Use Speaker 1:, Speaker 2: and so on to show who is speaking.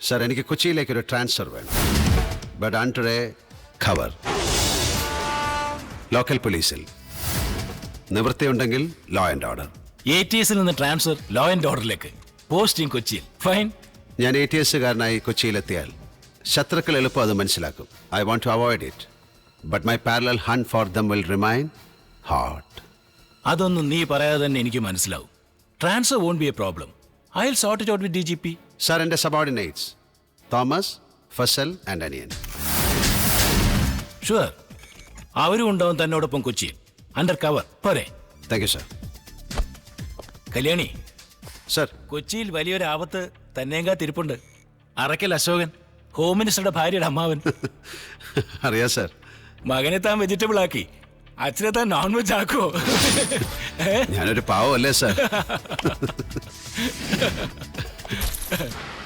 Speaker 1: Sir, എനിക്ക് കൊച്ചിയിലേക്കൊരു transfer വേണം. But under a cover. Local പോലീസിൽ. നിവൃത്തിയുണ്ടെങ്കിൽ ലോ ആൻഡ് ഓർഡർ.
Speaker 2: ATS നിന്ന് ട്രാൻസ്ഫർ ലോ ആൻഡ് ഓർഡറിലേക്ക്. പോസ്റ്റിംഗ് കൊച്ചിയിൽ. ഫൈൻ.
Speaker 1: ഞാൻ ATSകാരനായി കൊച്ചിയിലെത്തിയാൽ ശത്രുക്കൾ എളുപ്പം അത് മനസ്സിലാക്കും. I want to avoid it. But my parallel hunt for them will remain hot.
Speaker 2: അതൊന്നും നീ പറയാതെ തന്നെ എനിക്ക് മനസ്സിലാവും. Transfer won't be a problem. I will sort it out with DGP.
Speaker 1: Sir, എൻ്റെ സബോർഡിനേറ്റ്സ് തോമസ്, ഫസൽ ആൻഡ് അനിയൻ.
Speaker 2: ഷുവർ. അവരും ഉണ്ടാവും തന്നോടൊപ്പം കൊച്ചിയിൽ. Under cover. പോരെ?
Speaker 1: Thank you sir.
Speaker 2: Kalyani,
Speaker 1: sir,
Speaker 2: കൊച്ചിയിൽ വലിയൊരു ആപത്ത് തന്നെയും കാത്തിരിപ്പുണ്ട്. അറക്കൽ അശോകൻ, ഹോം മിനിസ്റ്ററുടെ ഭാര്യയുടെ അമ്മാവൻ.
Speaker 1: അറിയാം സർ.
Speaker 2: മകനെ താൻ വെജിറ്റബിൾ ആക്കി, അച്ഛനെ താൻ നോൺ വെജ് ആക്കുവോ?
Speaker 1: ഞാനൊരു പാവമല്ലേ സർ?